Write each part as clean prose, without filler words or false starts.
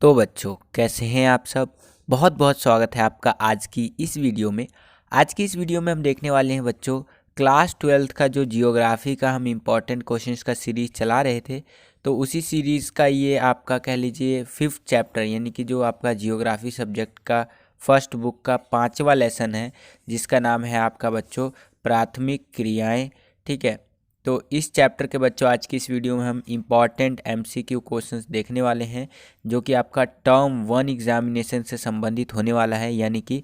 तो बच्चों कैसे हैं आप सब। बहुत बहुत स्वागत है आपका आज की इस वीडियो में। आज की इस वीडियो में हम देखने वाले हैं बच्चों क्लास 12th का जो जियोग्राफी का हम इम्पॉर्टेंट क्वेश्चंस का सीरीज़ चला रहे थे, तो उसी सीरीज़ का ये आपका कह लीजिए 5th चैप्टर, यानी कि जो आपका जियोग्राफी सब्जेक्ट का फर्स्ट बुक का 5वां लेसन है, जिसका नाम है आपका बच्चों प्राथमिक क्रियाएँ। ठीक है, तो इस चैप्टर के बच्चों आज की इस वीडियो में हम इम्पॉर्टेंट एमसीक्यू क्वेश्चंस देखने वाले हैं, जो कि आपका टर्म 1 एग्जामिनेशन से संबंधित होने वाला है। यानी कि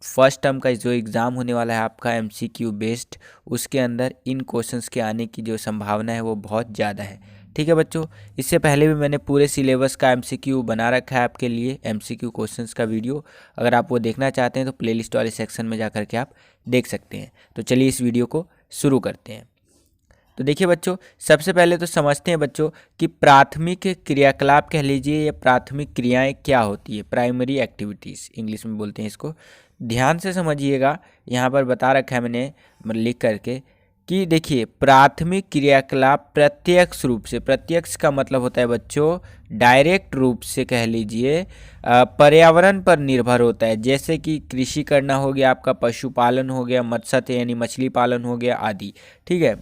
फर्स्ट टर्म का जो एग्ज़ाम होने वाला है आपका एमसीक्यू बेस्ड, उसके अंदर इन क्वेश्चंस के आने की जो संभावना है वो बहुत ज़्यादा है। ठीक है बच्चों, इससे पहले भी मैंने पूरे सिलेबस का एमसीक्यू बना रखा है आपके लिए, एमसीक्यू क्वेश्चंस का वीडियो। अगर आप वो देखना चाहते हैं तो प्लेलिस्ट वाले सेक्शन में जा कर के आप देख सकते हैं। तो चलिए इस वीडियो को शुरू करते हैं। तो देखिए बच्चों, सबसे पहले तो समझते हैं बच्चों कि प्राथमिक क्रियाकलाप कह लीजिए या प्राथमिक क्रियाएं क्या होती है। प्राइमरी एक्टिविटीज़ इंग्लिश में बोलते हैं इसको। ध्यान से समझिएगा, यहाँ पर बता रखा है मैंने लिख करके कि देखिए प्राथमिक क्रियाकलाप प्रत्यक्ष रूप से, प्रत्यक्ष का मतलब होता है बच्चों डायरेक्ट रूप से कह लीजिए पर्यावरण पर निर्भर होता है। जैसे कि कृषि करना हो गया, आपका पशुपालन हो गया, मत्स्य यानी मछली पालन हो गया आदि। ठीक है,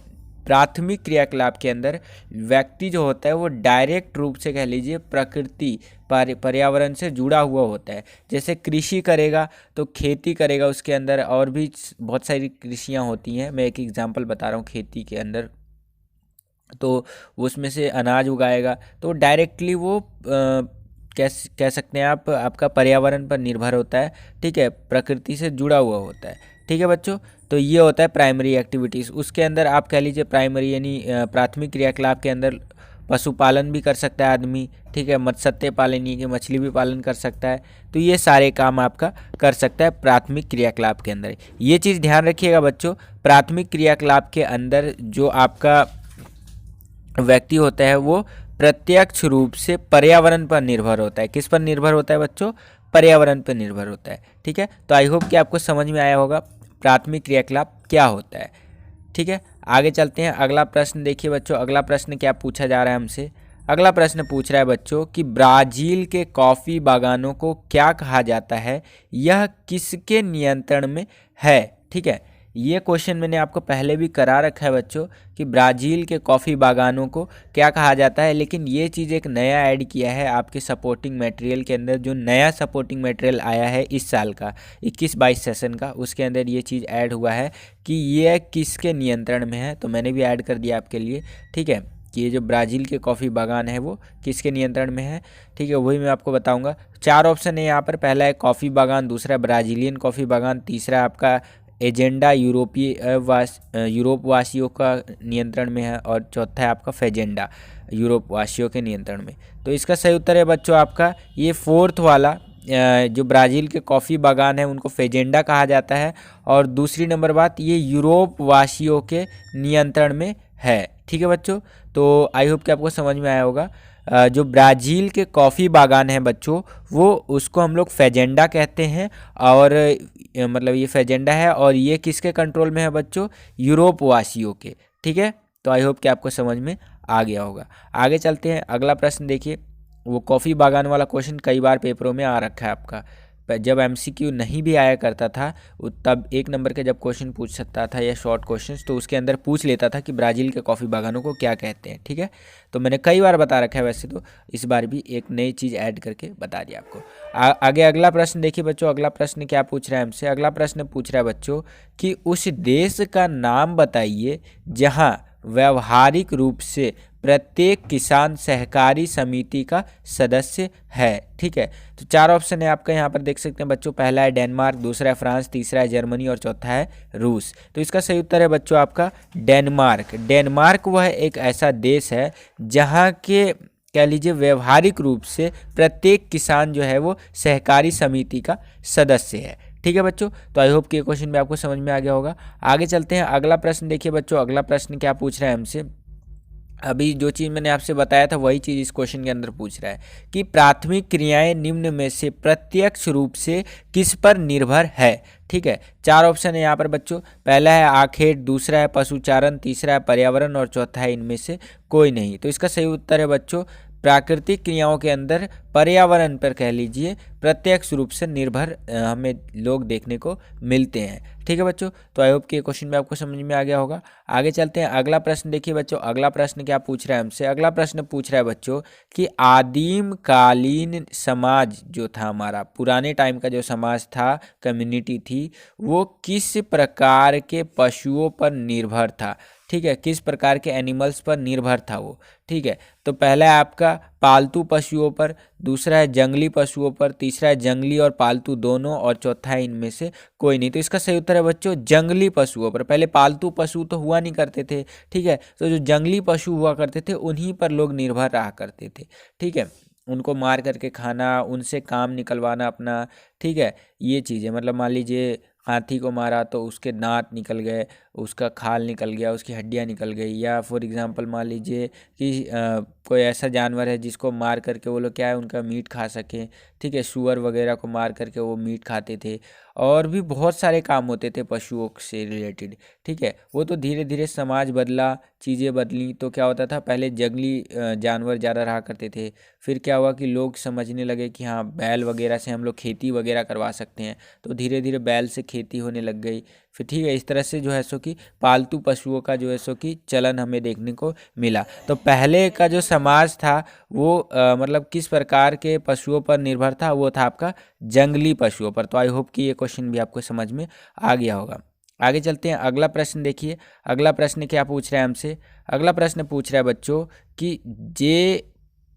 प्राथमिक क्रियाकलाप के अंदर व्यक्ति जो होता है वो डायरेक्ट रूप से कह लीजिए प्रकृति पर्यावरण से जुड़ा हुआ होता है। जैसे कृषि करेगा तो खेती करेगा, उसके अंदर और भी बहुत सारी कृषियाँ होती हैं। मैं एक एग्जांपल बता रहा हूँ खेती के अंदर, तो उसमें से अनाज उगाएगा तो डायरेक्टली वो कह सकते हैं आप, आपका पर्यावरण पर निर्भर होता है। ठीक है, प्रकृति से जुड़ा हुआ होता है। ठीक है बच्चों, तो ये होता है प्राइमरी एक्टिविटीज़। उसके अंदर आप कह लीजिए प्राइमरी यानी प्राथमिक क्रियाकलाप के अंदर पशुपालन भी कर सकता है आदमी। ठीक है, मत्स्य पालन यानी कि मछली भी पालन कर सकता है। तो ये सारे काम आपका कर सकता है प्राथमिक क्रियाकलाप के अंदर। ये चीज़ ध्यान रखिएगा बच्चों, प्राथमिक क्रियाकलाप के अंदर जो आपका व्यक्ति होता है वो प्रत्यक्ष रूप से पर्यावरण पर निर्भर होता है। किस पर निर्भर होता है बच्चों? पर्यावरण पर निर्भर होता है। ठीक है, तो आई होप कि आपको समझ में आया होगा प्राथमिक क्रियाकलाप क्या होता है। ठीक है, आगे चलते हैं। अगला प्रश्न देखिए बच्चों, अगला प्रश्न क्या पूछा जा रहा है हमसे। अगला प्रश्न पूछ रहा है बच्चों कि ब्राज़ील के कॉफ़ी बागानों को क्या कहा जाता है, यह किसके नियंत्रण में है। ठीक है, ये क्वेश्चन मैंने आपको पहले भी करा रखा है बच्चों कि ब्राज़ील के कॉफ़ी बागानों को क्या कहा जाता है, लेकिन ये चीज़ एक नया ऐड किया है आपके सपोर्टिंग मटेरियल के अंदर। जो नया सपोर्टिंग मटेरियल आया है इस साल का 21-22 सेशन का, उसके अंदर ये चीज़ ऐड हुआ है कि ये किसके नियंत्रण में है। तो मैंने भी ऐड कर दिया आपके लिए। ठीक है, कि ये जो ब्राज़ील के कॉफ़ी बागान है वो किसके नियंत्रण में है। ठीक है, वही मैं आपको बताऊंगा। 4 ऑप्शन है यहाँ पर। पहला है कॉफ़ी बागान, दूसरा ब्राज़ीलियन कॉफ़ी बागान, तीसरा आपका एजेंडा यूरोप वासियों का नियंत्रण में है, और चौथा है आपका फेजेंडा यूरोप वासियों के नियंत्रण में। तो इसका सही उत्तर है बच्चों आपका ये फोर्थ वाला। जो ब्राज़ील के कॉफ़ी बागान है उनको फेजेंडा कहा जाता है, और दूसरी नंबर बात ये यूरोप वासियों के नियंत्रण में है। ठीक है बच्चों, तो आई होप कि आपको समझ में आया होगा। जो ब्राज़ील के कॉफ़ी बागान हैं बच्चों, वो उसको हम लोग फेजेंडा कहते हैं, और मतलब ये फेजेंडा है, और ये किसके कंट्रोल में है बच्चों? यूरोप वासियों के। ठीक है, तो आई होप कि आपको समझ में आ गया होगा। आगे चलते हैं, अगला प्रश्न देखिए। वो कॉफ़ी बागान वाला क्वेश्चन कई बार पेपरों में आ रखा है आपका। जब एमसीक्यू नहीं भी आया करता था तब 1 नंबर के जब क्वेश्चन पूछ सकता था या शॉर्ट क्वेश्चंस, तो उसके अंदर पूछ लेता था कि ब्राज़ील के कॉफ़ी बागानों को क्या कहते हैं। ठीक है, तो मैंने कई बार बता रखा है वैसे, तो इस बार भी एक नई चीज़ ऐड करके बता दिया आपको। आगे अगला प्रश्न देखिए बच्चों। अगला प्रश्न क्या पूछ रहा है हमसे? अगला प्रश्न पूछ रहा है बच्चों कि उस देश का नाम बताइए जहाँ व्यावहारिक रूप से प्रत्येक किसान सहकारी समिति का सदस्य है। ठीक है, तो 4 ऑप्शन है आपका यहाँ पर देख सकते हैं बच्चों। पहला है डेनमार्क, दूसरा है फ्रांस, तीसरा है जर्मनी, और चौथा है रूस। तो इसका सही उत्तर है बच्चों आपका डेनमार्क। डेनमार्क वह एक ऐसा देश है जहाँ के कह लीजिए व्यवहारिक रूप से प्रत्येक किसान जो है वो सहकारी समिति का सदस्य है। ठीक है बच्चों, तो आई होप कि ये क्वेश्चन भी आपको समझ में आ गया होगा। आगे चलते हैं, अगला प्रश्न देखिए बच्चों। अगला प्रश्न क्या पूछ रहा है हमसे? अभी जो चीज़ मैंने आपसे बताया था वही चीज़ इस क्वेश्चन के अंदर पूछ रहा है कि प्राथमिक क्रियाएं निम्न में से प्रत्यक्ष रूप से किस पर निर्भर है। ठीक है, 4 ऑप्शन है यहाँ पर बच्चों। पहला है आखेट, दूसरा है पशुचारण, तीसरा है पर्यावरण, और चौथा है इनमें से कोई नहीं। तो इसका सही उत्तर है बच्चों प्राकृतिक क्रियाओं के अंदर पर्यावरण पर कह लीजिए प्रत्यक्ष रूप से निर्भर हमें लोग देखने को मिलते हैं। ठीक है बच्चों, तो आई होप कि क्वेश्चन भी आपको समझ में आ गया होगा। आगे चलते हैं, अगला प्रश्न देखिए बच्चों। अगला प्रश्न क्या पूछ रहा है हमसे? अगला प्रश्न पूछ रहा है बच्चों कि आदिम कालीन समाज जो था, हमारा पुराने टाइम का जो समाज था, कम्युनिटी थी, वो किस प्रकार के पशुओं पर निर्भर था? ठीक है, किस प्रकार के एनिमल्स पर निर्भर था वो? ठीक है, तो पहला है आपका पालतू पशुओं पर, दूसरा है जंगली पशुओं पर, तीसरा है जंगली और पालतू दोनों, और चौथा है इनमें से कोई नहीं। तो इसका सही उत्तर है बच्चों जंगली पशुओं पर। पहले पालतू पशु तो हुआ नहीं करते थे, ठीक है, तो जो जंगली पशु हुआ करते थे उन्हीं पर लोग निर्भर रहा करते थे। ठीक है, उनको मार करके खाना, उनसे काम निकलवाना अपना। ठीक है, ये चीज़ें, मतलब मान लीजिए हाथी को मारा तो उसके दांत निकल गए, उसका खाल निकल गया, उसकी हड्डियां निकल गई। या फॉर एग्जांपल मान लीजिए कि कोई ऐसा जानवर है जिसको मार करके वो लोग क्या है उनका मीट खा सकें। ठीक है, सूअर वगैरह को मार करके वो मीट खाते थे, और भी बहुत सारे काम होते थे पशुओं से रिलेटेड। ठीक है, वो तो धीरे धीरे समाज बदला, चीज़ें बदली, तो क्या होता था, पहले जंगली जानवर ज़्यादा रहा करते थे। फिर क्या हुआ कि लोग समझने लगे कि हाँ, बैल वगैरह से हम लोग खेती वगैरह करवा सकते हैं, तो धीरे धीरे बैल से खेती होने लग गई। फिर ठीक है, इस तरह से जो है सो कि पालतू पशुओं का जो है सो कि चलन हमें देखने को मिला। तो पहले का जो समाज था वो मतलब किस प्रकार के पशुओं पर निर्भर था? वो था आपका जंगली पशुओं पर। तो आई होप कि ये क्वेश्चन भी आपको समझ में आ गया होगा। आगे चलते हैं, अगला प्रश्न देखिए। अगला प्रश्न क्या पूछ रहा है हमसे? अगला प्रश्न पूछ रहा है बच्चों कि जे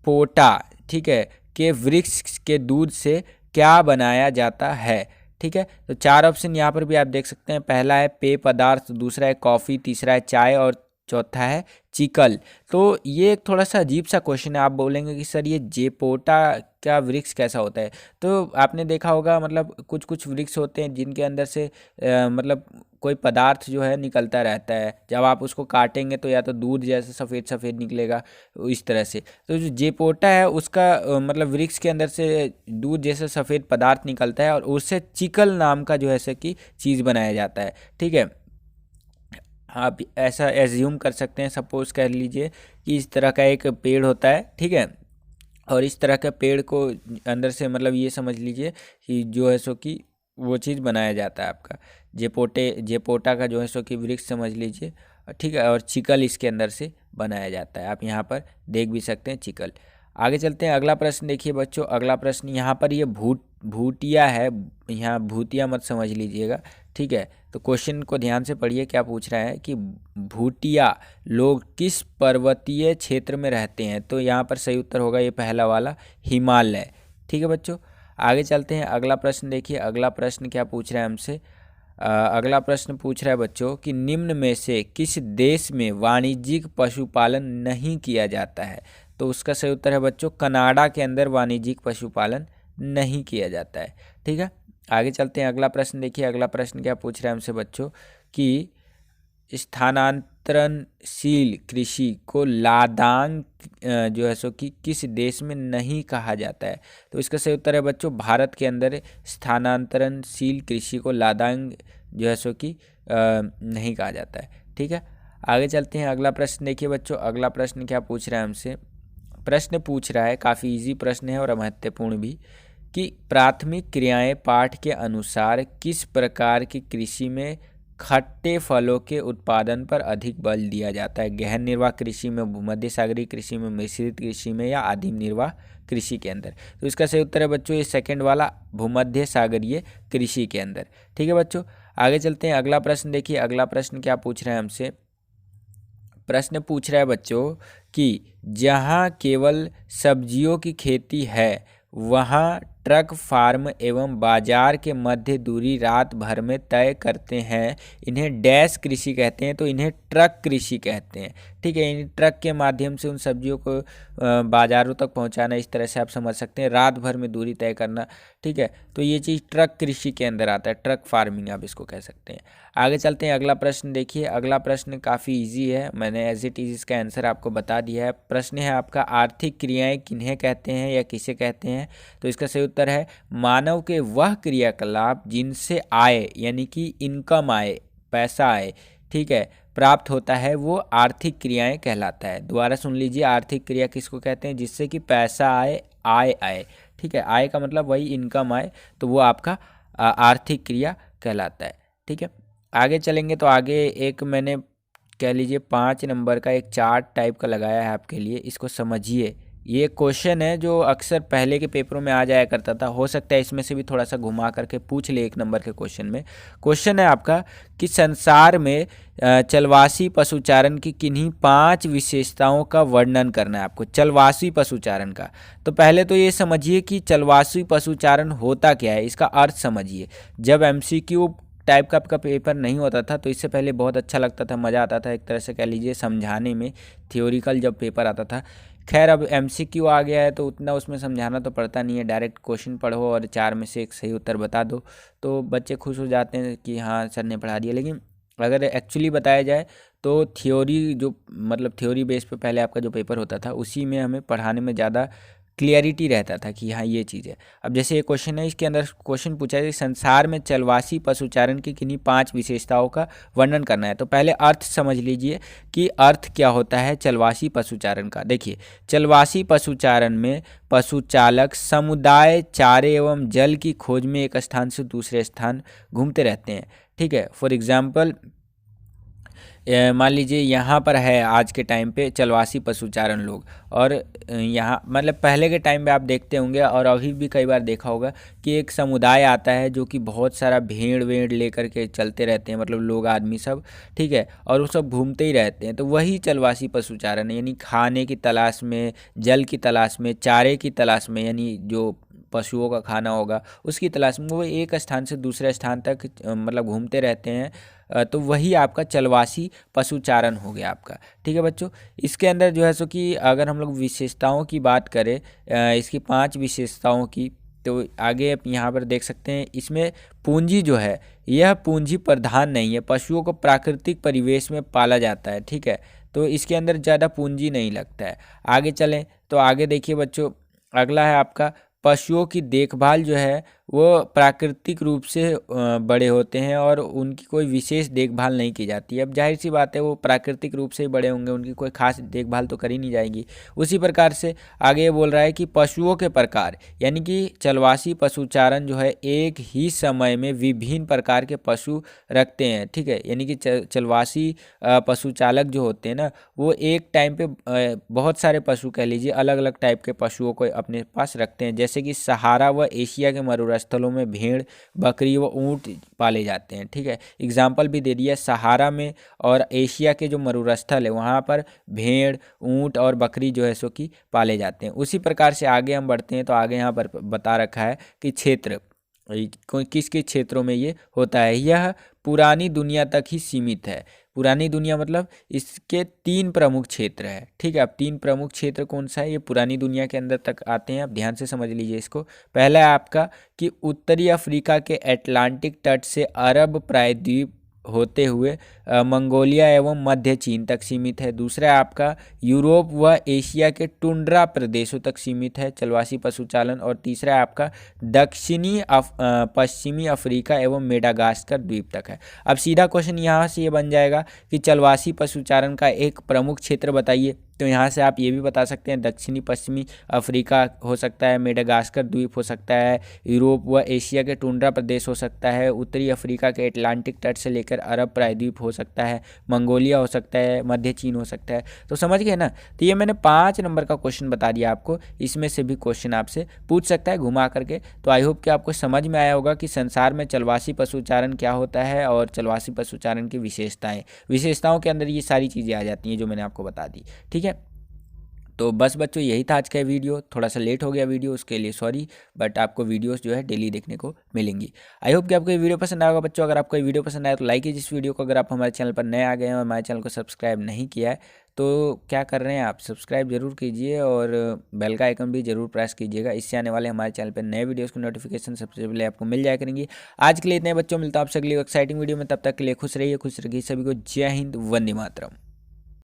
पोटा, ठीक है, के वृक्ष के दूध से क्या बनाया जाता है? ठीक है, तो चार ऑप्शन यहाँ पर भी आप देख सकते हैं। पहला है पेय पदार्थ, दूसरा है कॉफ़ी, तीसरा है चाय, और चौथा है चिकल। तो ये एक थोड़ा सा अजीब सा क्वेश्चन है। आप बोलेंगे कि सर ये जेपोटा का वृक्ष कैसा होता है? तो आपने देखा होगा, मतलब कुछ कुछ वृक्ष होते हैं जिनके अंदर से मतलब कोई पदार्थ जो है निकलता रहता है। जब आप उसको काटेंगे तो या तो दूध जैसे सफ़ेद सफ़ेद निकलेगा, इस तरह से। तो जो जेपोटा है उसका मतलब वृक्ष के अंदर से दूध जैसे सफ़ेद पदार्थ निकलता है, और उससे चिकल नाम का जो है कि चीज़ बनाया जाता है। ठीक है, आप ऐसा एज्यूम कर सकते हैं, सपोज कर लीजिए कि इस तरह का एक पेड़ होता है। ठीक है, और इस तरह के पेड़ को अंदर से, मतलब ये समझ लीजिए कि जो है सो कि वो चीज़ बनाया जाता है आपका जेपोटा का जो है सो कि वृक्ष समझ लीजिए। ठीक है, और चिकल इसके अंदर से बनाया जाता है। आप यहाँ पर देख भी सकते हैं चिकल। आगे चलते हैं, अगला प्रश्न देखिए बच्चों। अगला प्रश्न यहाँ पर ये भूतिया है, यहाँ भूतिया मत समझ लीजिएगा। ठीक है, तो क्वेश्चन को ध्यान से पढ़िए। क्या पूछ रहा है कि भूतिया लोग किस पर्वतीय क्षेत्र में रहते हैं? तो यहाँ पर सही उत्तर होगा ये पहला वाला, हिमालय। ठीक है बच्चों, आगे चलते हैं, अगला प्रश्न देखिए। अगला प्रश्न क्या पूछ रहा है हमसे? अगला प्रश्न पूछ रहा है बच्चों कि निम्न में से किस देश में वाणिज्यिक पशुपालन नहीं किया जाता है? तो उसका सही उत्तर है बच्चों कनाडा के अंदर वाणिज्यिक पशुपालन नहीं किया जाता है। ठीक है, आगे चलते हैं, अगला प्रश्न देखिए। अगला प्रश्न क्या पूछ रहा है हमसे बच्चों कि स्थानांतरणशील कृषि को लादांग जो है सो कि किस देश में नहीं कहा जाता है? तो इसका सही उत्तर है बच्चों भारत के अंदर स्थानांतरणशील कृषि को लादांग जो है सो कि नहीं कहा जाता है। ठीक है, आगे चलते हैं, अगला प्रश्न देखिए बच्चों। अगला प्रश्न क्या पूछ रहा है हमसे? प्रश्न पूछ रहा है, काफ़ी इजी प्रश्न है और महत्वपूर्ण भी, कि प्राथमिक क्रियाएं पाठ के अनुसार किस प्रकार की कृषि में खट्टे फलों के उत्पादन पर अधिक बल दिया जाता है? गहन निर्वाह कृषि में, भूमध्य सागरीय कृषि में, मिश्रित कृषि में, या आदिम निर्वाह कृषि के अंदर? तो इसका सही उत्तर है बच्चों ये सेकंड वाला, भूमध्य सागरीय कृषि के अंदर। ठीक है बच्चों, आगे चलते हैं, अगला प्रश्न देखिए। अगला प्रश्न क्या पूछ रहे हैं हमसे? प्रश्न पूछ रहा है बच्चों कि जहाँ केवल सब्जियों की खेती है वहाँ ट्रक फार्म एवं बाजार के मध्य दूरी रात भर में तय करते हैं, इन्हें डैश कृषि कहते हैं। तो इन्हें ट्रक कृषि कहते हैं। ठीक है, इन ट्रक के माध्यम से उन सब्जियों को बाज़ारों तक पहुंचाना, इस तरह से आप समझ सकते हैं, रात भर में दूरी तय करना। ठीक है, तो ये चीज़ ट्रक कृषि के अंदर आता है, ट्रक फार्मिंग आप इसको कह सकते हैं। आगे चलते हैं, अगला प्रश्न देखिए। अगला प्रश्न काफ़ी इजी है, मैंने एज इट इज़ इसका आंसर आपको बता दिया है। प्रश्न है आपका, आर्थिक क्रियाएं किन्हें कहते हैं या किसे कहते हैं? तो इसका सही उत्तर है मानव के वह क्रियाकलाप जिनसे आय यानी कि इनकम आए, पैसा आए, ठीक है, प्राप्त होता है वो आर्थिक क्रियाएं कहलाता है। दोबारा सुन लीजिए, आर्थिक क्रिया किसको कहते हैं? जिससे कि पैसा आए, आय आए, ठीक है, आय का मतलब वही इनकम आए, तो वो आपका आर्थिक क्रिया कहलाता है। ठीक है, आगे चलेंगे तो आगे एक मैंने कह लीजिए 5 नंबर का एक चार्ट टाइप का लगाया है आपके लिए, इसको समझिए। ये क्वेश्चन है जो अक्सर पहले के पेपरों में आ जाया करता था, हो सकता है इसमें से भी थोड़ा सा घुमा करके पूछ ले 1 नंबर के क्वेश्चन में। क्वेश्चन है आपका कि संसार में चलवासी पशुचारण की किन्हीं 5 विशेषताओं का वर्णन करना है आपको, चलवासी पशुचारण का। तो पहले तो ये समझिए कि चलवासी पशुचारण होता क्या है, इसका अर्थ समझिए। जब MCQ टाइप का आपका पेपर नहीं होता था तो इससे पहले बहुत अच्छा लगता था, मज़ा आता था एक तरह से कह लीजिए समझाने में, थियोरिकल जब पेपर आता था। खैर अब MCQ आ गया है तो उतना उसमें समझाना तो पड़ता नहीं है, डायरेक्ट क्वेश्चन पढ़ो और 4 में से एक सही उत्तर बता दो, तो बच्चे खुश हो जाते हैं कि हाँ सर ने पढ़ा दिया। लेकिन अगर एक्चुअली बताया जाए तो थ्योरी जो मतलब थ्योरी बेस पे पहले आपका जो पेपर होता था उसी में हमें पढ़ाने में ज़्यादा क्लियरिटी रहता था कि हाँ ये चीज़ है। अब जैसे ये क्वेश्चन है, इसके अंदर क्वेश्चन पूछा है कि संसार में चलवासी पशुचारण की किन्हीं 5 विशेषताओं का वर्णन करना है। तो पहले अर्थ समझ लीजिए कि अर्थ क्या होता है चलवासी पशुचारण का। देखिए, चलवासी पशुचारण में पशुचालक समुदाय चारे एवं जल की खोज में एक स्थान से दूसरे स्थान घूमते रहते हैं। ठीक है, फॉर एग्जाम्पल मान लीजिए यहाँ पर है आज के टाइम पे चलवासी पशुचारण लोग, और यहाँ मतलब पहले के टाइम पे आप देखते होंगे और अभी भी कई बार देखा होगा कि एक समुदाय आता है जो कि बहुत सारा भेड़ वेड़ लेकर के चलते रहते हैं, मतलब लोग आदमी सब, ठीक है, और वो सब घूमते ही रहते हैं। तो वही चलवासी पशुचारण है, यानी खाने की तलाश में, जल की तलाश में, चारे की तलाश में, यानी जो पशुओं का खाना होगा उसकी तलाश में वो एक स्थान से दूसरे स्थान तक मतलब घूमते रहते हैं। तो वही आपका चलवासी पशुचारण हो गया आपका। ठीक है बच्चों, इसके अंदर जो है सो कि अगर हम लोग विशेषताओं की बात करें, इसकी 5 विशेषताओं की, तो आगे आप यहाँ पर देख सकते हैं। इसमें पूंजी जो है यह पूंजी प्रधान नहीं है, पशुओं को प्राकृतिक परिवेश में पाला जाता है। ठीक है, तो इसके अंदर ज़्यादा पूंजी नहीं लगता है। आगे चलें तो आगे देखिए बच्चों, अगला है आपका पशुओं की देखभाल जो है वो प्राकृतिक रूप से बड़े होते हैं और उनकी कोई विशेष देखभाल नहीं की जाती है। अब जाहिर सी बात है वो प्राकृतिक रूप से ही बड़े होंगे, उनकी कोई खास देखभाल तो करी नहीं जाएगी। उसी प्रकार से आगे ये बोल रहा है कि पशुओं के प्रकार, यानी कि चलवासी पशुचारण जो है एक ही समय में विभिन्न प्रकार के पशु रखते हैं। ठीक है, यानी कि चलवासी पशुचालक जो होते हैं ना, वो एक टाइम पे बहुत सारे पशु कह लीजिए अलग अलग टाइप के पशुओं को अपने पास रखते हैं। जैसे कि सहारा व एशिया के मरुस्थलों में भेड़, बकरी व ऊंट पाले जाते हैं। ठीक है, एग्जाम्पल भी दे दिया, सहारा में और एशिया के जो मरुस्थल है वहाँ पर भेड़, ऊंट और बकरी जो है सो कि पाले जाते हैं। उसी प्रकार से आगे हम बढ़ते हैं तो आगे यहाँ पर बता रखा है कि क्षेत्र किस किस क्षेत्रों में ये होता है। यह पुरानी दुनिया तक ही सीमित है। पुरानी दुनिया मतलब इसके 3 प्रमुख क्षेत्र है। ठीक है, अब 3 प्रमुख क्षेत्र कौन सा है, ये पुरानी दुनिया के अंदर तक आते हैं। आप ध्यान से समझ लीजिए इसको। पहला है आपका कि उत्तरी अफ्रीका के अटलांटिक तट से अरब प्रायद्वीप होते हुए मंगोलिया एवं मध्य चीन तक सीमित है। दूसरा है आपका यूरोप व एशिया के टुंड्रा प्रदेशों तक सीमित है चलवासी पशुचालन। और तीसरा है आपका दक्षिणी पश्चिमी अफ्रीका एवं मेडागास्कर द्वीप तक है। अब सीधा क्वेश्चन यहाँ से ये बन जाएगा कि चलवासी पशुचारण का एक प्रमुख क्षेत्र बताइए। तो यहाँ से आप ये भी बता सकते हैं दक्षिणी पश्चिमी अफ्रीका हो सकता है, मेडागास्कर द्वीप हो सकता है, यूरोप व एशिया के टुंड्रा प्रदेश हो सकता है, उत्तरी अफ्रीका के अटलांटिक तट से लेकर अरब प्रायद्वीप हो सकता है, मंगोलिया हो सकता है, मध्य चीन हो सकता है। तो समझ गए ना। तो ये मैंने 5 नंबर का क्वेश्चन बता दिया आपको, इसमें से भी क्वेश्चन आपसे पूछ सकता है घुमा करके। तो आई होप कि आपको समझ में आया होगा कि संसार में चलवासी पशुचारण क्या होता है और चलवासी पशुचारण की विशेषताओं के अंदर ये सारी चीज़ें आ जाती हैं जो मैंने आपको बता दी। ठीक है, तो बस बच्चों यही था आज का वीडियो। थोड़ा सा लेट हो गया वीडियो, उसके लिए सॉरी, बट आपको वीडियोस जो है डेली देखने को मिलेंगी। आई होप कि आपको ये वीडियो पसंद आएगा बच्चों। अगर आपको ये वीडियो पसंद आया तो लाइक कीजिए इस वीडियो को। अगर आप हमारे चैनल पर नए आ गए हैं और हमारे चैनल को सब्सक्राइब नहीं किया है तो क्या कर रहे हैं आप, सब्सक्राइब जरूर कीजिए और बेल का आइकन भी जरूर प्रेस कीजिएगा। इससे आने वाले हमारे चैनल पर नए वीडियोज़ की नोटिफिकेशन सबसे पहले आपको मिल जाया करेंगी। आज के लिए इतने बच्चों, मिलता है आपसे अगली एक्साइटिंग वीडियो में। तब तक के लिए खुश रहिए, खुश रखिए सभी को। जय हिंद, वंदे मातरम।